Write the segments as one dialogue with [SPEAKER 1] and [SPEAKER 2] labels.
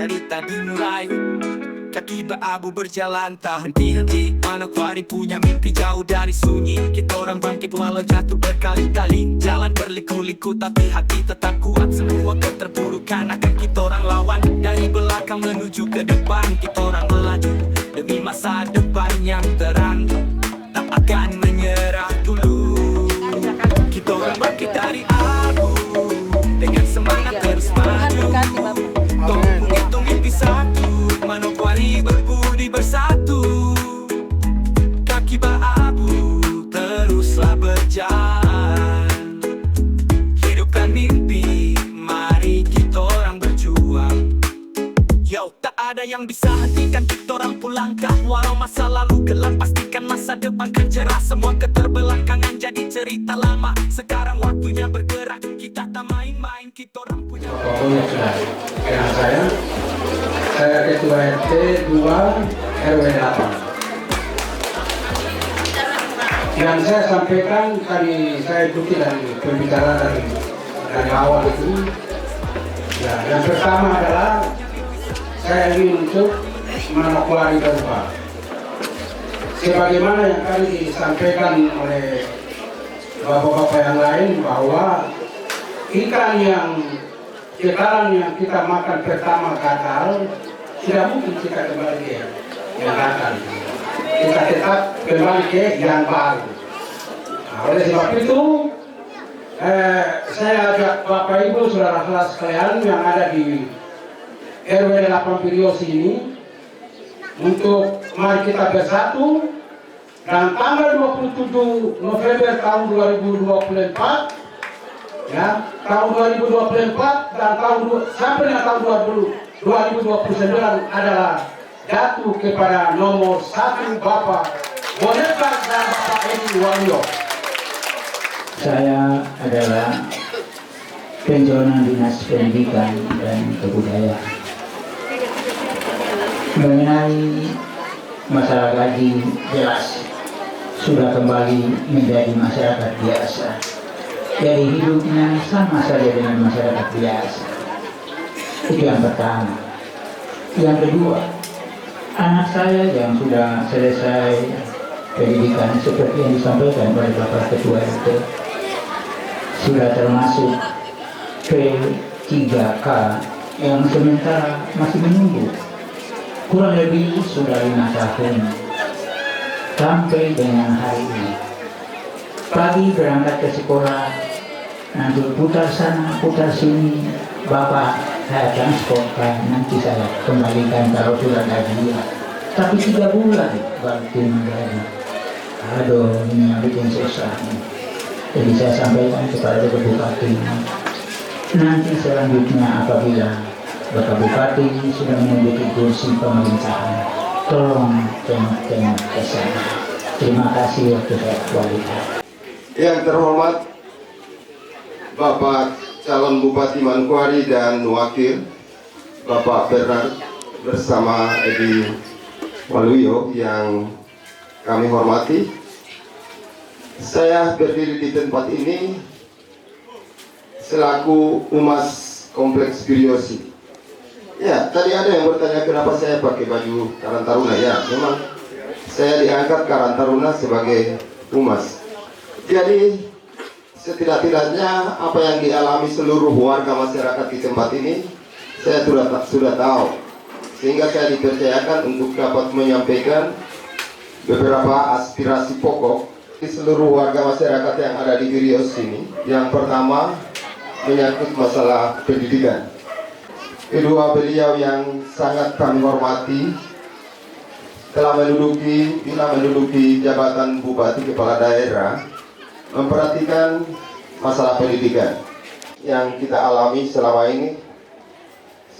[SPEAKER 1] cerita dimulai. Kaki berabu berjalan tak henti-henti, Manokwari punya mimpi jauh dari sunyi. Kita orang bangkit walau jatuh berkali-kali, jalan berliku-liku tapi hati tetap kuat. Semua keterpurukan akan kita orang lawan, dari belakang menuju ke depan. Kita orang melaju demi masa depan yang terang, tak akan menyerah dulu. Kita orang bangkit dari abu dengan semangat terus maju. Tolong hitung mimpi satu, Manokwari berbudi bersatu. Kaki berabu teruslah berjalan, hidupkan mimpi, mari kita orang berjuang. Yo, tak ada yang bisa hentikan kita orang pulangkah. Walau masa lalu gelap, pastikan masa depan kan cerah. Semua keterbelakangan jadi cerita lama, sekarang waktunya bergerak. Kita tak main-main, kita orang punya.
[SPEAKER 2] Pokoknya sudah kenal saya ketua RT 2 RW 8. Yang saya sampaikan tadi, saya ikuti dari pembicaraan dari awal itu. Ya, yang pertama adalah saya ingin untuk Manokwari berubah. Sebagaimana yang tadi disampaikan oleh bapak-bapak yang lain, bahwa ikan yang sekarang yang kita makan pertama gatal, tidak mungkin kita kembali ke yang gatal. Kita tetap kembali ke yang baru. Nah, oleh sebab itu, saya ajak Bapak Ibu, saudara-saudara sekalian yang ada di RW 8 Pirios ini, untuk mari kita bersatu, dan tanggal 27 November tahun 2024, ya, tahun 2024 dan sampai dengan tahun 2029 adalah jatuh kepada nomor 1 Bapak Boneka dan Bapak Edi Waluyo.
[SPEAKER 3] Saya adalah pensiunan Dinas Pendidikan dan Kebudayaan. Mengenai masalah gaji, jelas sudah kembali menjadi masyarakat biasa. Jadi hidupnya sama saja dengan masyarakat biasa. Itu yang pertama. Yang kedua, anak saya yang sudah selesai pendidikan seperti yang disampaikan oleh Bapak Ketua RT, sudah termasuk P3K yang sementara masih menunggu. Kurang lebih sudah 5 tahun sampai dengan hari ini. Pagi berangkat ke sekolah, nanti putar sana, putar sini, Bapak saya transportkan, nanti saya kembalikan kalau sudah gajian. Tapi 3 bulan baru kembali. Aduh, ini yang bikin susah. Jadi saya sampaikan kepada Bupati, nanti selanjutnya apabila Bapak Bupati sudah menduduki kursi pemerintahan, tolong tengok-tengok ke sana. Terima kasih waktu saya kualitas.
[SPEAKER 4] Yang terhormat Bapak calon Bupati Manokwari dan Wakil Bapak Bernard bersama Edi Waluyo yang kami hormati. Saya berdiri di tempat ini selaku Humas Kompleks Piriosi. Ya, tadi ada yang bertanya kenapa saya pakai baju Karang Taruna. Ya, memang saya diangkat Karang Taruna sebagai humas. Jadi setidak-tidaknya apa yang dialami seluruh warga masyarakat di tempat ini saya sudah tahu, sehingga saya dipercayakan untuk dapat menyampaikan beberapa aspirasi pokok di seluruh warga masyarakat yang ada di Pirios ini. Yang pertama menyangkut masalah pendidikan. Kedua, beliau yang sangat kami hormati telah menduduki jabatan Bupati Kepala Daerah, memperhatikan masalah pendidikan yang kita alami selama ini.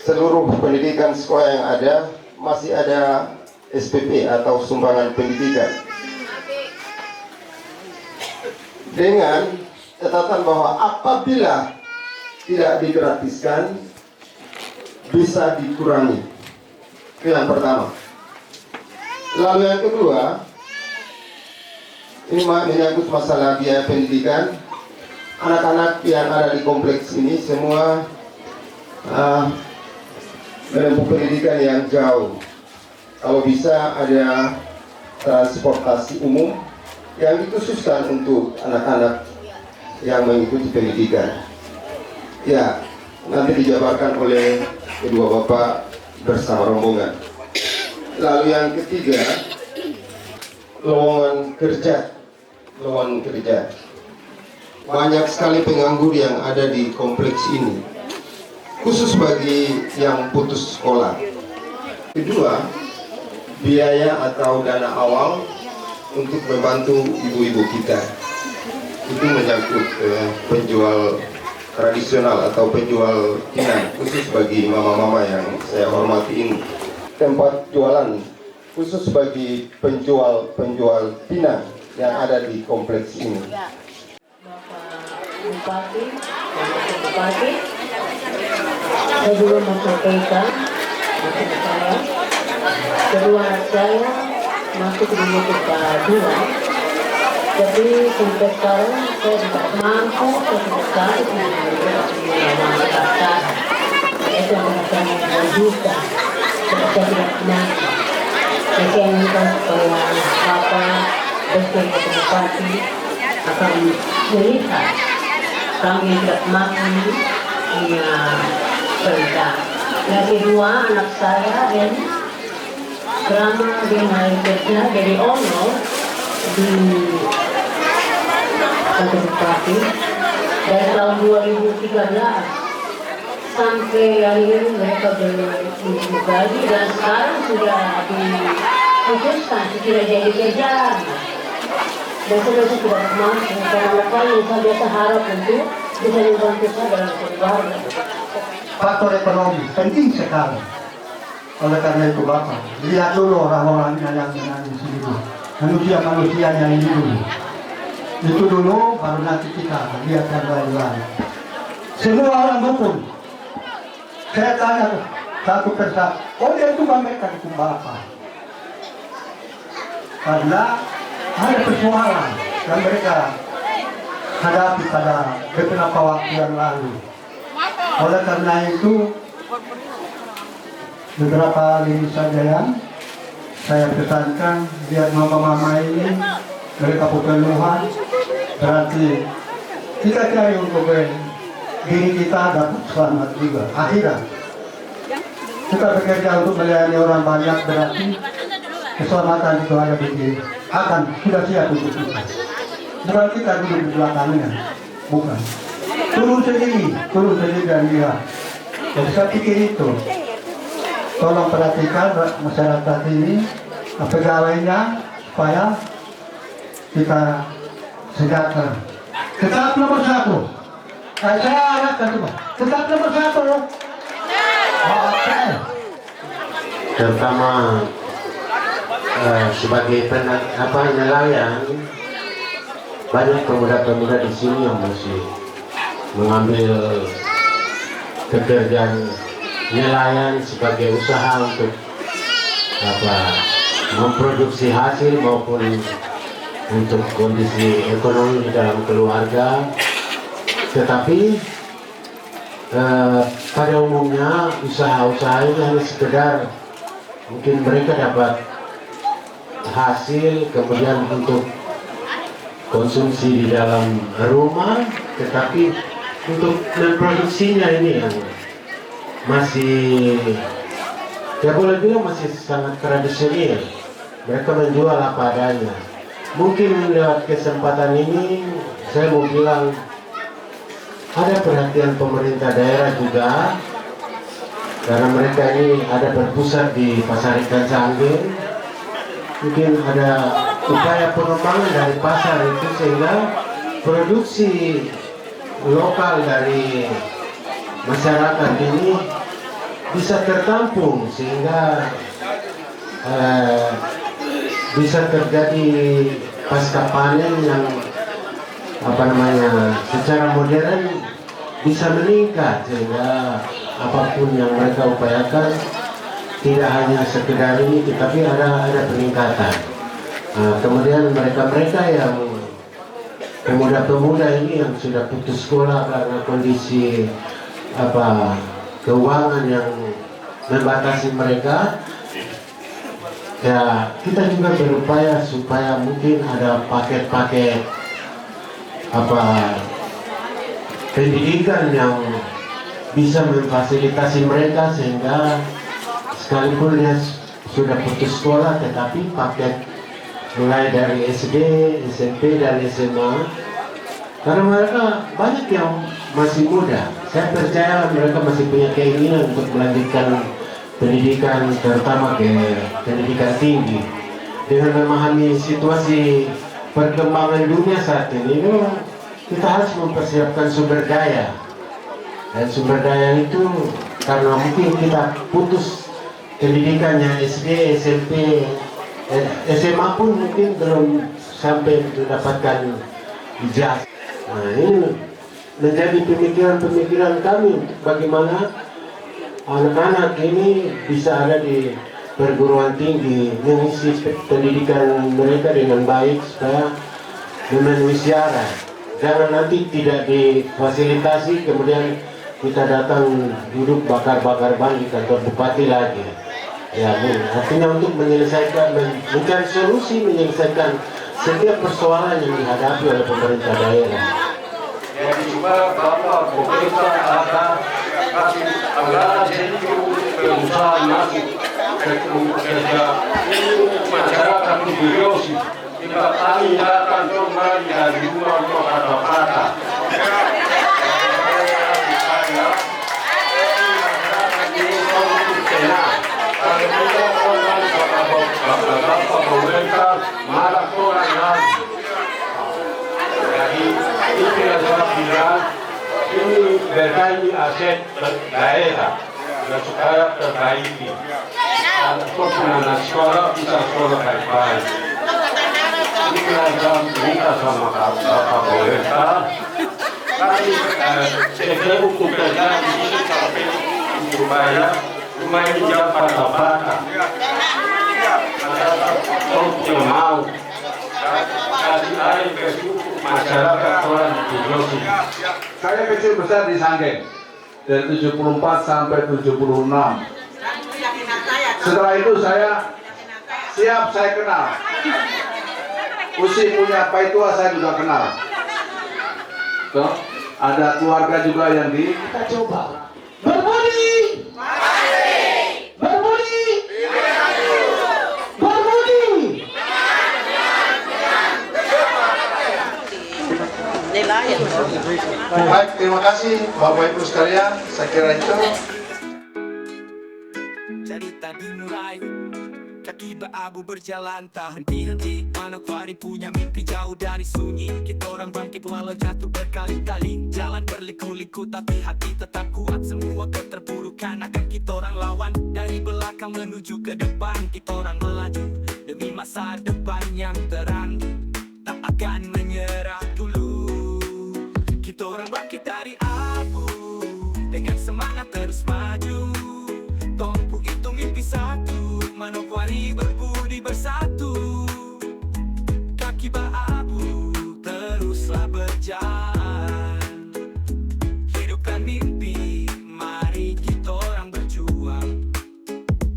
[SPEAKER 4] Seluruh pendidikan sekolah yang ada masih ada SPP atau sumbangan pendidikan, dengan catatan bahwa apabila tidak digratiskan bisa dikurangi. Itu yang pertama. Lalu yang kedua, ini menyangkut masalah biaya pendidikan. Anak-anak yang ada di kompleks ini semua menempuh pendidikan yang jauh. Kalau bisa ada transportasi umum yang dikhususkan untuk anak-anak yang mengikuti pendidikan. Ya, nanti dijabarkan oleh kedua bapak bersama rombongan. Lalu yang ketiga, lowongan kerja. Lowongan kerja. Banyak sekali penganggur yang ada di kompleks ini, khusus bagi yang putus sekolah. Kedua, biaya atau dana awal untuk membantu ibu-ibu kita. Itu menyangkut penjual tradisional atau penjual pinang, khusus bagi mama-mama yang saya hormati ini. Tempat jualan khusus bagi penjual pinang yang ada di kompleks ini.
[SPEAKER 5] Bupati, Bupati, saya juga menyampaikan saya, kedua anak saya masuk di murid kedua, jadi sampai sekarang saya tidak mampu sekali mendapatkan itu yang akan menunjukkan saya tidak mampu. Saya minta supaya Bapak Presiden Bupati akan melihat kami yang tidak mampu punya perintah. Yang kedua, anak saya ini selama dia mulai kerja dari honor di kantor bupati dari tahun 2013 sampai hari ini mereka belum gaji dan sekarang sudah diputuskan tidak jadi kerjaan. Dan saya tidak mampu karena apa yang saya biasa harap untuk bisa membantu saya dalam keluarga.
[SPEAKER 6] Faktor ekonomi penting sekali. Oleh karena itu Bapak, lihat dulu orang-orangnya yang menangis ini, manusia-manusianya ini dulu. Itu dulu baru nanti kita lihat yang lain-lain. Semua orang dukung. Saya tanya satu persatu, oh dia itu mereka dukung Bapak. Karena ada persoalan yang mereka hadapi pada beberapa waktu yang lalu. Oleh karena itu, beberapa kali saja yang saya pesankan, lihat mama-mama ini, mereka keluhan, berarti kita cari untuk diri kita dapat selamat juga. Akhirnya, kita bekerja untuk melayani orang banyak, berarti keselamatan itu ada di diri. Akan sudah siap untuk kita. Bukan kita duduk di belakangnya, bukan. Turun sendiri dan lihat. Jadi saya pikir itu. Tolong perhatikan masyarakat ini, pegawainya, supaya kita sejahtera. Tetap nomor 1. Saya harapkan coba. Tetap nomor 1. Oke.
[SPEAKER 7] Terutama sebagai nelayan, banyak pemuda-pemuda di sini yang masih mengambil pekerjaan nelayan sebagai usaha untuk memproduksi hasil maupun untuk kondisi ekonomi di dalam keluarga. Tetapi pada umumnya usaha-usaha ini hanya sekedar mungkin mereka dapat hasil kemudian untuk konsumsi di dalam rumah, tetapi untuk memproduksinya ini yang masih, ya boleh bilang masih sangat tradisional. Mereka menjual apa adanya. Mungkin lewat kesempatan ini saya mau bilang ada perhatian pemerintah daerah juga, karena mereka ini ada berpusat di Pasar Ikan Sanggeng. Mungkin ada upaya pengembangan dari pasar itu sehingga produksi lokal dari masyarakat ini bisa tertampung, sehingga bisa terjadi pasca panen yang secara modern bisa meningkat, sehingga apapun yang mereka upayakan tidak hanya sekedar ini, tetapi ada peningkatan. Kemudian mereka yang pemuda-pemuda ini yang sudah putus sekolah karena kondisi keuangan yang membatasi mereka. Ya, kita juga berupaya supaya mungkin ada paket-paket pendidikan yang bisa memfasilitasi mereka, sehingga sekalipun dia sudah putus sekolah tetapi paket mulai dari SD, SMP dan SMA, karena mereka banyak yang masih muda. Saya percaya mereka masih punya keinginan untuk melanjutkan pendidikan, terutama ke pendidikan tinggi. Dengan memahami situasi perkembangan dunia saat ini, memang kita harus mempersiapkan sumber daya. Dan sumber daya itu karena mungkin kita putus pendidikannya SD, SMP, SMA pun mungkin belum sampai mendapatkan ijazah. Nah, ini menjadi pemikiran kami untuk bagaimana anak-anak ini bisa ada di perguruan tinggi, mengisi pendidikan mereka dengan baik supaya memenuhi syarat. Jangan nanti tidak difasilitasi, kemudian kita datang duduk bakar-bakar ban di kantor bupati lagi. Ya, Bu, artinya untuk menyelesaikan, mencari solusi, menyelesaikan setiap persoalan yang dihadapi oleh pemerintah daerah.
[SPEAKER 8] Jadi juga Bapak pemerintah akan kasih anggaran untuk perusahaan masuk ke masyarakat Biriosi. Jika kami datang kembali dari rumah kata-kata. Bapak pemerintah malah orang lagi. Jadi itu yang saya bilang, ini berkait aset daerah dan supaya terbaiki. Untuk anak sekolah bisa sekolah baik-baik. Ini yang saya minta sama Bapak pemerintah. Kami saya untuk kerja di sini sampai supaya rumah ini jangan patah-patah. Kalau mau kasih air ke masyarakat orang Biriosi.
[SPEAKER 9] Saya kecil besar di Sanggeng dari 74 sampai 76. Setelah itu saya siap, saya kenal. Usi punya Pai Tua saya juga kenal. Tuh, ada keluarga juga yang kita coba berbudi.
[SPEAKER 6] Baik, terima kasih Bapak Ibu sekalian. Saya kira itu.
[SPEAKER 1] Cerita dimulai, kaki berabu berjalan tak henti-henti. Manokwari punya mimpi jauh dari sunyi. Kita orang bangkit walau jatuh berkali-kali. Jalan berliku-liku tapi hati tetap kuat. Semua keterpurukan akan kita orang lawan. Dari belakang menuju ke depan, kita orang melaju demi masa depan yang terang. Tak akan menyerah dulu. Kita orang bangkit dari abu dengan semangat terus maju. Tompu itu mimpi satu, Manokwari berbudi bersatu. Kaki berabu teruslah berjalan. Hidupkan mimpi, mari kita orang berjuang.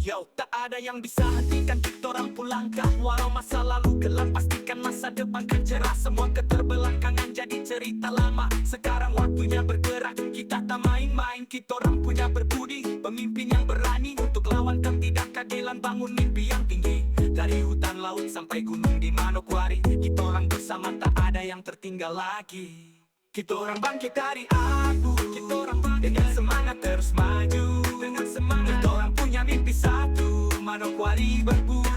[SPEAKER 1] Yo, tak ada yang bisa hentikan kita orang pulangkah. Walau masa lalu gelap, pastikan masa depan kan cerah. Semua keterbelakangan jadi cerita lama. Sekarang waktunya bergerak, kita tak main-main. Kita orang punya berbudi, pemimpin yang berani untuk lawan ketidakadilan, bangun mimpi yang tinggi. Dari hutan laut sampai gunung di Manokwari, kita orang bersama tak ada yang tertinggal lagi. Kita orang bangkit dari abu, kita orang bangkit dengan semangat terus maju. Dengan semangat kita orang punya mimpi satu, Manokwari berbudi.